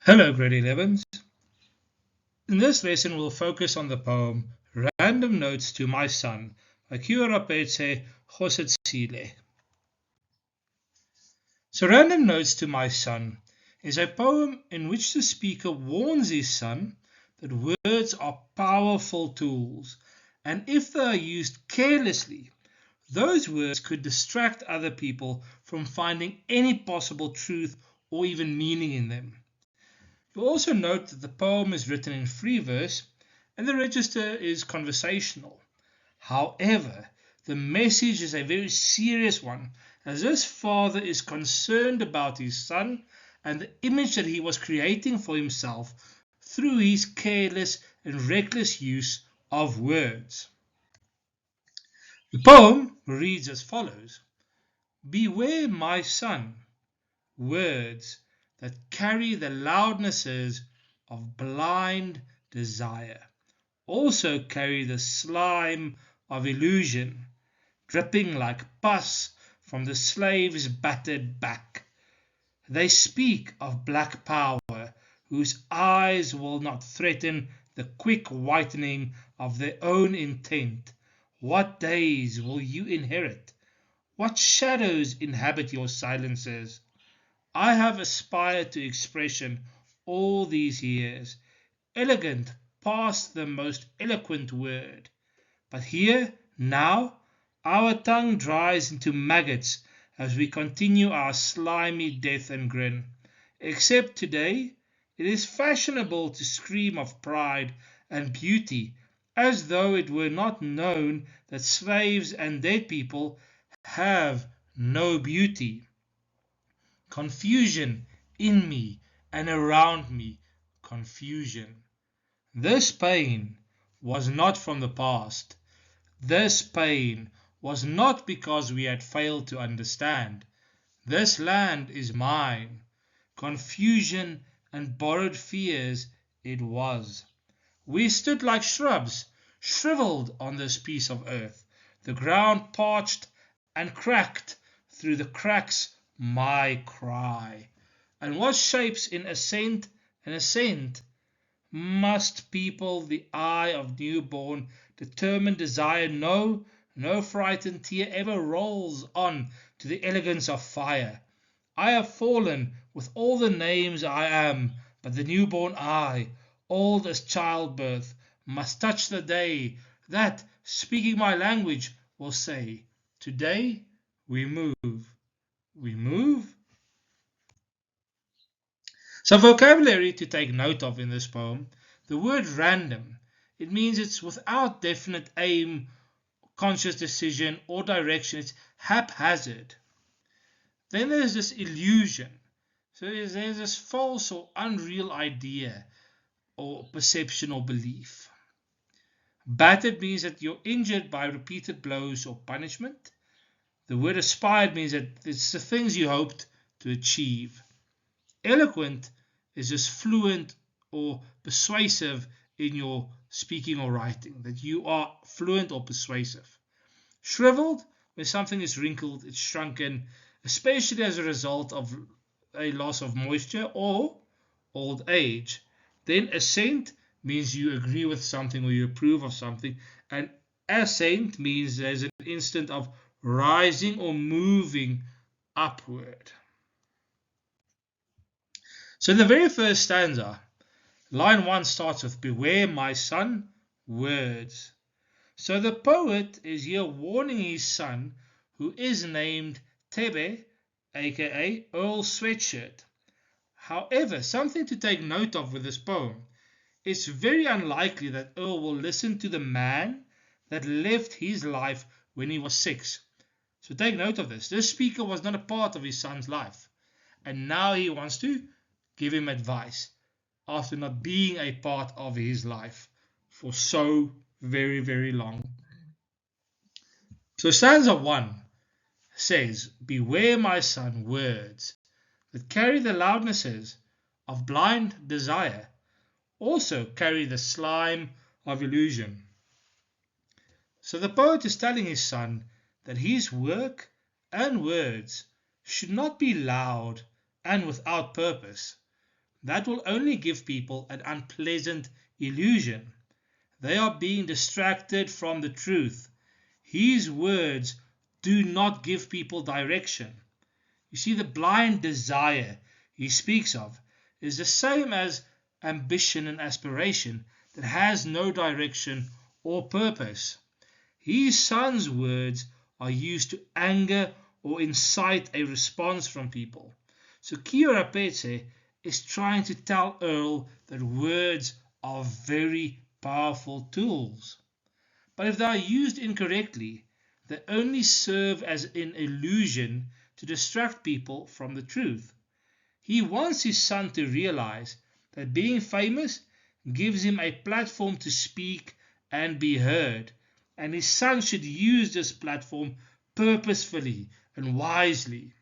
Hello, grade 11s. In this lesson, we'll focus on the poem Random Notes to My Son by Kiorapetse Khosetsile. So, Random Notes to My Son is a poem in which the speaker warns his son that words are powerful tools, and if they are used carelessly, those words could distract other people from finding any possible truth or even meaning in them. You'll also note that the poem is written in free verse and the register is conversational. However, the message is a very serious one, as this father is concerned about his son and the image that he was creating for himself through his careless and reckless use of words. The poem reads as follows: Beware, my son, words that carry the loudnesses of blind desire, also carry the slime of illusion, dripping like pus from the slave's battered back. They speak of black power, whose eyes will not threaten the quick whitening of their own intent. What days will you inherit? What shadows inhabit your silences? I have aspired to expression all these years, elegant past the most eloquent word. But here, now, our tongue dries into maggots as we continue our slimy death and grin. Except today, it is fashionable to scream of pride and beauty, as though it were not known that slaves and dead people have no beauty. Confusion in me and around me, confusion. This pain was not from the past. This pain was not because we had failed to understand. This land is mine. Confusion and borrowed fears it was. We stood like shrubs, shriveled on this piece of earth. The ground parched and cracked through the cracks my cry. And what shapes in ascent and ascent? Must people the eye of newborn determined desire know? No frightened tear ever rolls on to the elegance of fire. I have fallen with all the names I am, but the newborn eye, old as childbirth, must touch the day that, speaking my language, will say, Today we move. We move. Some vocabulary to take note of in this poem. The word random. It means it's without definite aim, conscious decision, or direction. It's haphazard. Then there's this illusion. So there's this false or unreal idea or perception or belief. Battered means that you're injured by repeated blows or punishment. The word aspired means that it's the things you hoped to achieve. Eloquent is just fluent or persuasive in your speaking or writing, that you are fluent or persuasive. Shriveled, when something is wrinkled, it's shrunken, especially as a result of a loss of moisture or old age. Then assent means you agree with something or you approve of something, and ascent means there's an instant of rising or moving upward. So in the very first stanza, line 1 starts with Beware, my son, words. So the poet is here warning his son, who is named Tebe, aka Earl Sweatshirt. However, something to take note of with this poem, it's very unlikely that Earl will listen to the man that left his life when he was 6. So take note of this. This speaker was not a part of his son's life, and now he wants to give him advice after not being a part of his life for so very, very long. So stanza 1 says, Beware, my son, words that carry the loudnesses of blind desire, also carry the slime of illusion. So the poet is telling his son that his work and words should not be loud and without purpose. that will only give people an unpleasant illusion. They are being distracted from the truth. His words do not give people direction. You see, the blind desire he speaks of is the same as ambition and aspiration that has no direction or purpose. His son's words are used to anger or incite a response from people. So Kia Rapetse is trying to tell Earl that words are very powerful tools. But if they are used incorrectly, they only serve as an illusion to distract people from the truth. He wants his son to realize that being famous gives him a platform to speak and be heard, and his son should use this platform purposefully and wisely.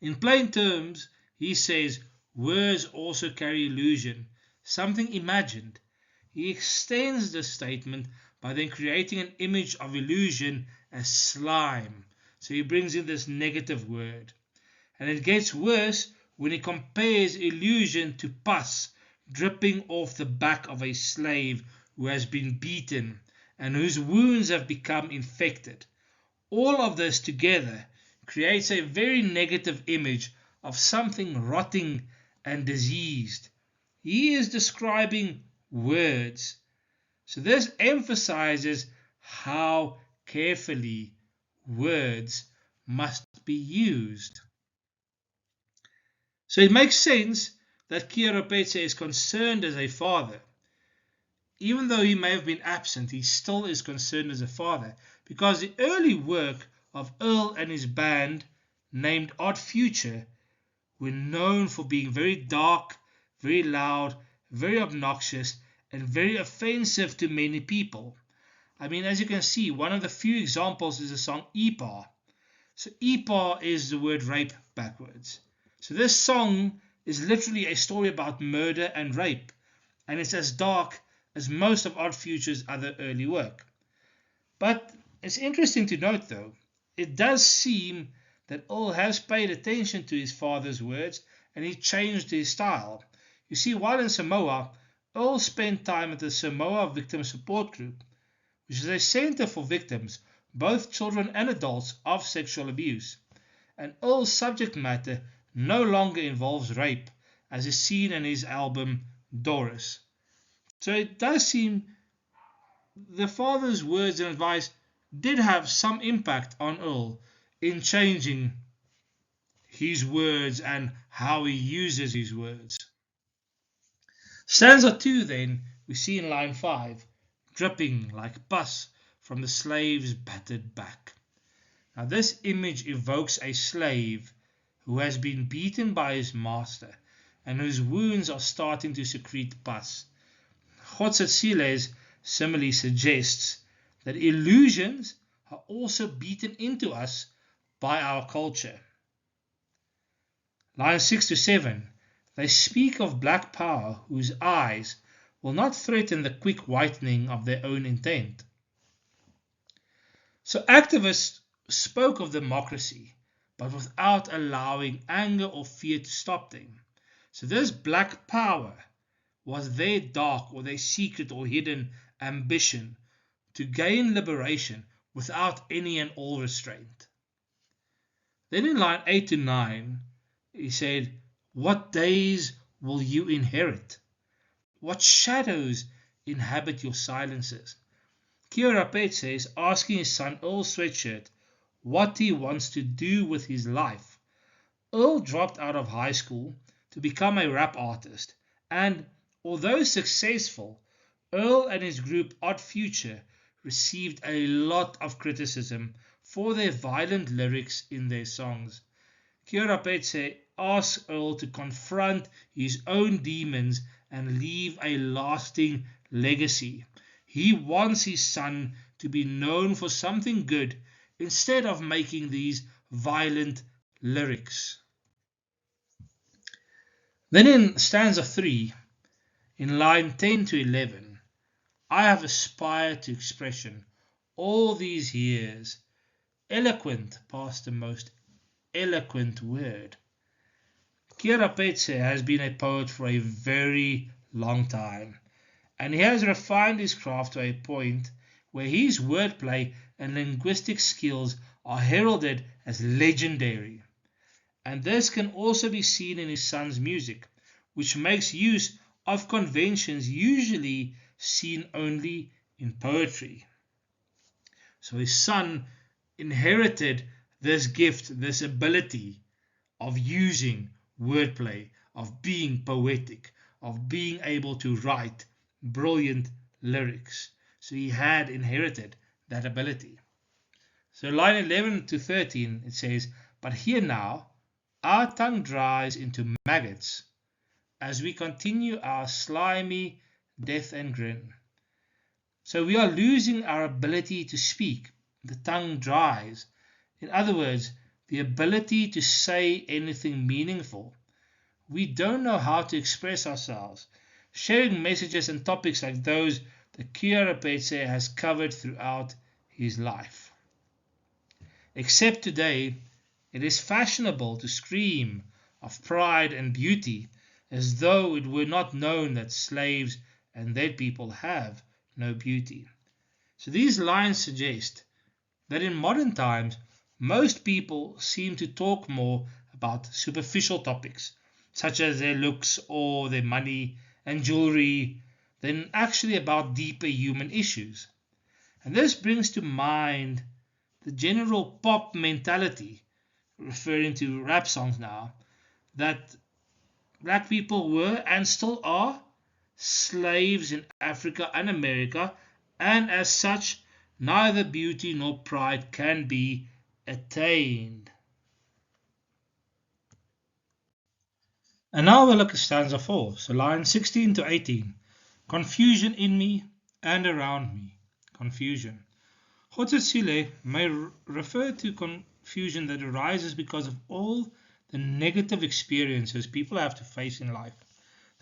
In plain terms, he says words also carry illusion, something imagined. He extends this statement by then creating an image of illusion as slime. So he brings in this negative word. And it gets worse when he compares illusion to pus dripping off the back of a slave who has been beaten and whose wounds have become infected. All of this together creates a very negative image of something rotting and diseased. He is describing words. So this emphasizes how carefully words must be used. So it makes sense that Kia Rapetse is concerned as a father. Even though he may have been absent, he still is concerned as a father, because the early work of Earl and his band, named Odd Future, were known for being very dark, very loud, very obnoxious, and very offensive to many people. I mean, as you can see, one of the few examples is the song Ipa. So Ipa is the word rape backwards. So this song is literally a story about murder and rape, and it's as dark as most of Odd Future's other early work. But it's interesting to note, though, it does seem that Earl has paid attention to his father's words and he changed his style. You see, while in Samoa, Earl spent time at the Samoa Victim Support Group, which is a center for victims, both children and adults, of sexual abuse. And Earl's subject matter no longer involves rape, as is seen in his album Doris. So it does seem the father's words and advice did have some impact on Earl in changing his words and how he uses his words. Stanza 2 then, we see in line 5, dripping like pus from the slave's battered back. Now this image evokes a slave who has been beaten by his master and whose wounds are starting to secrete pus. Kgotsitshiles's simile suggests that illusions are also beaten into us by our culture. Lines 6 to 7, they speak of black power whose eyes will not threaten the quick whitening of their own intent. So activists spoke of democracy, but without allowing anger or fear to stop them. So this black power was their dark or their secret or hidden ambition to gain liberation without any and all restraint. Then in line 8 to 9, he said, "What days will you inherit? What shadows inhabit your silences?" Kia Rapetse is asking his son Earl Sweatshirt what he wants to do with his life. Earl dropped out of high school to become a rap artist, and although successful, Earl and his group Odd Future received a lot of criticism for their violent lyrics in their songs. Kia Rapetse asks Earl to confront his own demons and leave a lasting legacy. He wants his son to be known for something good instead of making these violent lyrics. Then in stanza 3, in line 10 to 11, "I have aspired to expression all these years, eloquent past the most eloquent word." Kierapetse has been a poet for a very long time, and he has refined his craft to a point where his wordplay and linguistic skills are heralded as legendary. And this can also be seen in his son's music, which makes use of conventions usually seen only in poetry. So his son inherited this gift, this ability of using wordplay, of being poetic, of being able to write brilliant lyrics. So he had inherited that ability. So line 11 to 13, it says, "But here now, our tongue dries into maggots as we continue our slimy death and grin." So we are losing our ability to speak. The tongue dries. In other words, the ability to say anything meaningful. We don't know how to express ourselves, sharing messages and topics like those that Kierapetse has covered throughout his life. Except today, it is fashionable to scream of pride and beauty as though it were not known that slaves and dead people have no beauty. So these lines suggest that in modern times, most people seem to talk more about superficial topics, such as their looks or their money and jewelry, than actually about deeper human issues. And this brings to mind the general pop mentality, referring to rap songs now, that black people were and still are slaves in Africa and America, and as such, neither beauty nor pride can be attained. And now we'll look at stanza 4, so lines 16 to 18. Confusion in me and around me. Confusion. Kgotsesile may refer to confusion that arises because of all the negative experiences people have to face in life.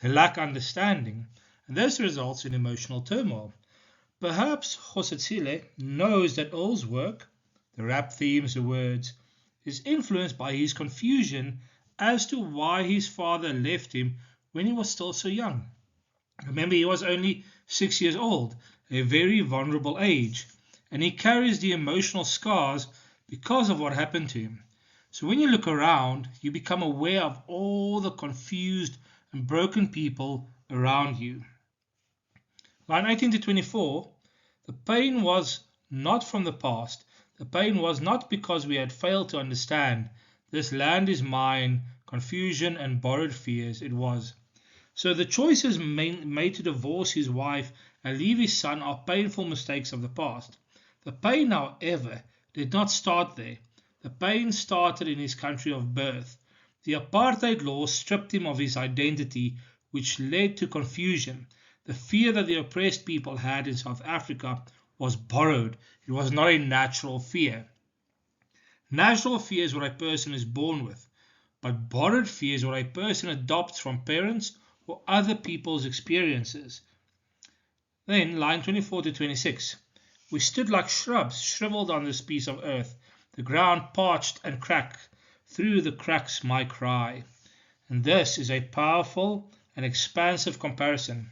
They lack understanding, and this results in emotional turmoil. Perhaps Kgotsesile knows that Earl's work, the rap themes, the words, is influenced by his confusion as to why his father left him when he was still so young. Remember, he was only 6 years old, a very vulnerable age, and he carries the emotional scars because of what happened to him. So when you look around, you become aware of all the confused and broken people around you. Line 18 to 24, the pain was not from the past. The pain was not because we had failed to understand. This land is mine, confusion and borrowed fears it was. So the choices made to divorce his wife and leave his son are painful mistakes of the past. The pain, however, did not start there. The pain started in his country of birth. The apartheid law stripped him of his identity, which led to confusion. The fear that the oppressed people had in South Africa was borrowed. It was not a natural fear. Natural fear is what a person is born with, but borrowed fear is what a person adopts from parents or other people's experiences. Then, line 24 to 26. We stood like shrubs shriveled on this piece of earth, the ground parched and cracked, through the cracks my cry. And this is a powerful and expansive comparison.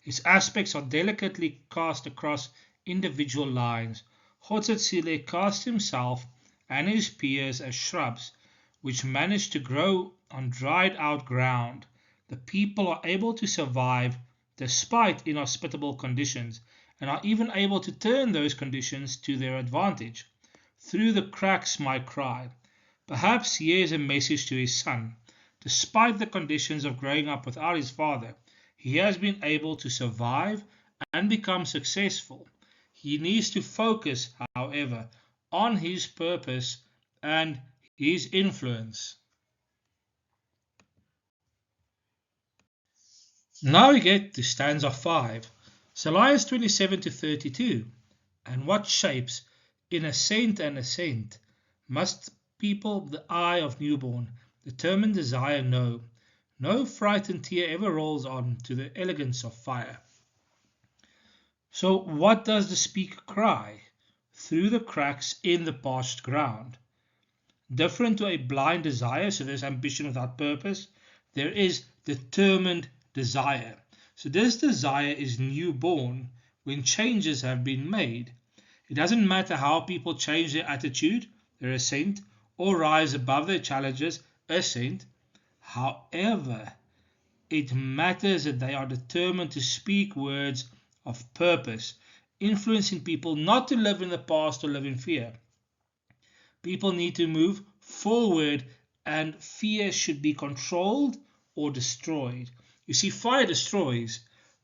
Its aspects are delicately cast across individual lines. Kgotsesile cast himself and his peers as shrubs, which manage to grow on dried out ground. The people are able to survive despite inhospitable conditions, and are even able to turn those conditions to their advantage. Through the cracks my cry. Perhaps here's a message to his son. Despite the conditions of growing up without his father, he has been able to survive and become successful. He needs to focus, however, on his purpose and his influence. Now we get to stanza 5, Psalms 27 to 32. And what shapes, in ascent and ascent, must people the eye of newborn, determined desire know? No frightened tear ever rolls on to the elegance of fire. So what does the speaker cry? Through the cracks in the parched ground. Different to a blind desire, so there's ambition without purpose, there is determined desire. So this desire is newborn when changes have been made. It doesn't matter how people change their attitude, their assent, or rise above their challenges, assent. However, it matters that they are determined to speak words of purpose, influencing people not to live in the past or live in fear. People need to move forward, and fear should be controlled or destroyed. You see, fire destroys,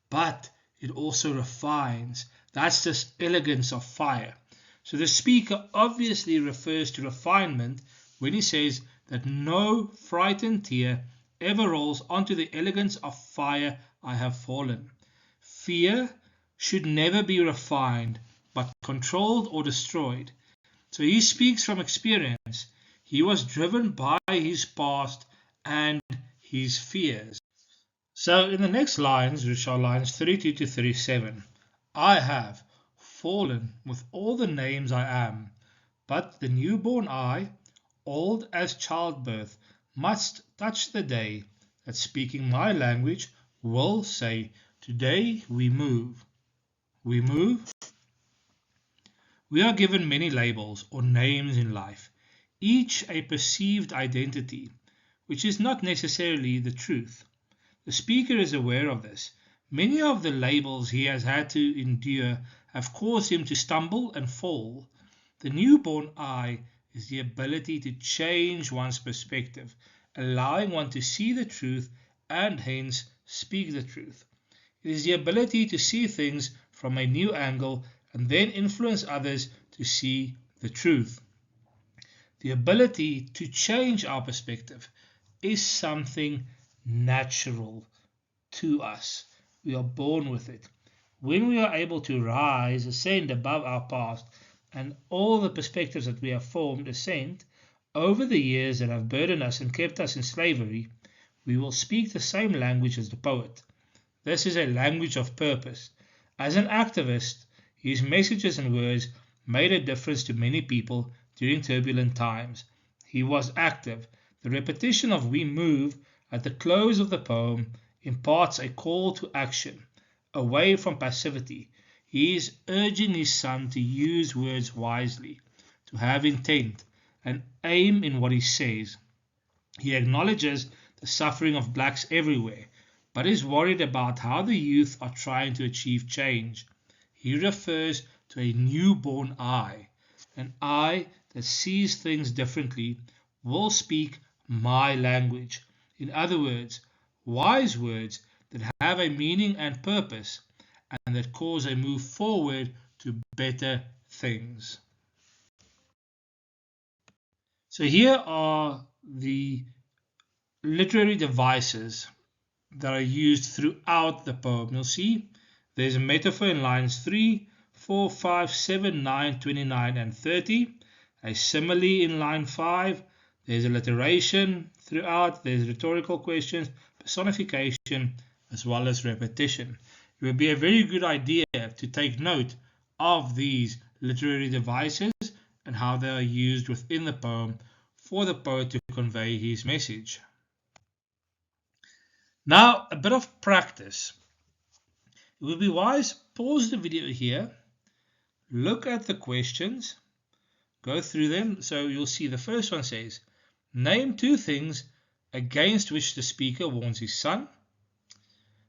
but it also refines. That's the elegance of fire. So the speaker obviously refers to refinement when he says that no frightened tear ever rolls onto the elegance of fire I have fallen. Fear should never be refined, but controlled or destroyed. So he speaks from experience. He was driven by his past and his fears. So in the next lines, which are lines 32 to 37, I have fallen with all the names I am, but the newborn I, old as childbirth, must touch the day that speaking my language will say, today we move. We move. We are given many labels or names in life, each a perceived identity, which is not necessarily the truth. The speaker is aware of this. Many of the labels he has had to endure have caused him to stumble and fall. The newborn I is the ability to change one's perspective, allowing one to see the truth and hence speak the truth. It is the ability to see things from a new angle and then influence others to see the truth. The ability to change our perspective is something natural to us. We are born with it. When we are able to rise, ascend above our past, and all the perspectives that we have formed ascend over the years that have burdened us and kept us in slavery, we will speak the same language as the poet. This is a language of purpose. As an activist, his messages and words made a difference to many people during turbulent times. He was active. The repetition of "we move" at the close of the poem imparts a call to action, away from passivity. He is urging his son to use words wisely, to have intent, and aim in what he says. He acknowledges the suffering of blacks everywhere, but is worried about how the youth are trying to achieve change. He refers to a newborn I, an I that sees things differently, will speak my language. In other words, wise words that have a meaning and purpose and that cause a move forward to better things. So here are the literary devices that are used throughout the poem. You'll see there's a metaphor in lines 3, 4, 5, 7, 9, 29, and 30. A simile in line 5. There's alliteration throughout. There's rhetorical questions, personification, as well as repetition. It would be a very good idea to take note of these literary devices and how they are used within the poem for the poet to convey his message. Now, a bit of practice. It would be wise, pause the video here, look at the questions, go through them. So you'll see the first one says, name 2 things against which the speaker warns his son.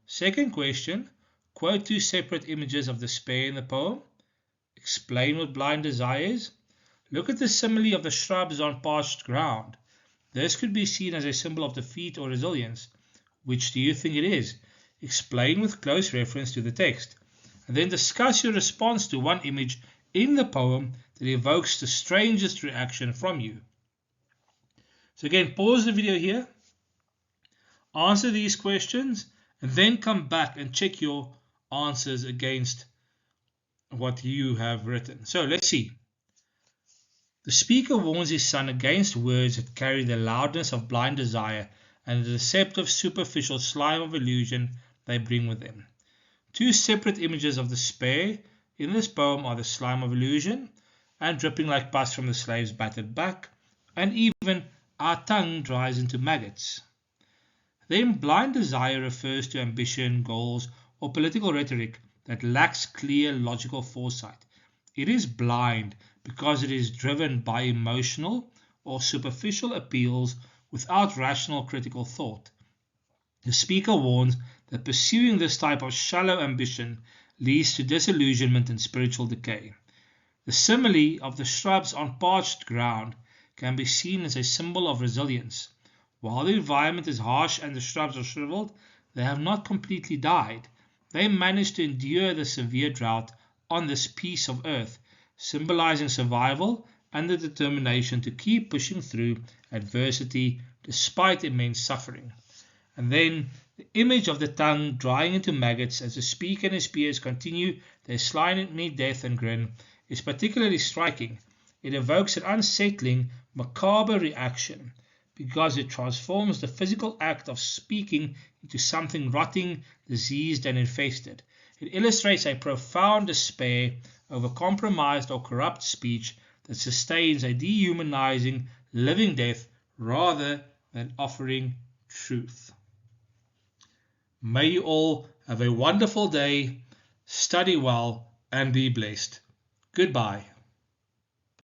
Second question, quote 2 separate images of despair in the poem. Explain what blind desire is. Look at the simile of the shrubs on parched ground. This could be seen as a symbol of defeat or resilience. Which do you think it is? Explain with close reference to the text. And then discuss your response to one image in the poem that evokes the strangest reaction from you. So again, pause the video here, answer these questions, and then come back and check your answers against what you have written. So let's see. The speaker warns his son against words that carry the loudness of blind desire and the deceptive superficial slime of illusion they bring with them. 2 separate images of despair in this poem are the slime of illusion and dripping like pus from the slave's battered back, and even our tongue dries into maggots. Then blind desire refers to ambition, goals, or political rhetoric that lacks clear logical foresight. It is blind because it is driven by emotional or superficial appeals without rational critical thought. The speaker warns that pursuing this type of shallow ambition leads to disillusionment and spiritual decay. The simile of the shrubs on parched ground can be seen as a symbol of resilience. While the environment is harsh and the shrubs are shriveled, they have not completely died. They managed to endure the severe drought on this piece of earth, symbolizing survival and the determination to keep pushing through adversity despite immense suffering. And then the image of the tongue drying into maggots as the speaker and his peers continue their slimy death and grin is particularly striking. It evokes an unsettling, macabre reaction because it transforms the physical act of speaking into something rotting, diseased, and infested. It illustrates a profound despair over compromised or corrupt speech that sustains a dehumanizing, living death rather than offering truth. May you all have a wonderful day, study well, and be blessed. Goodbye.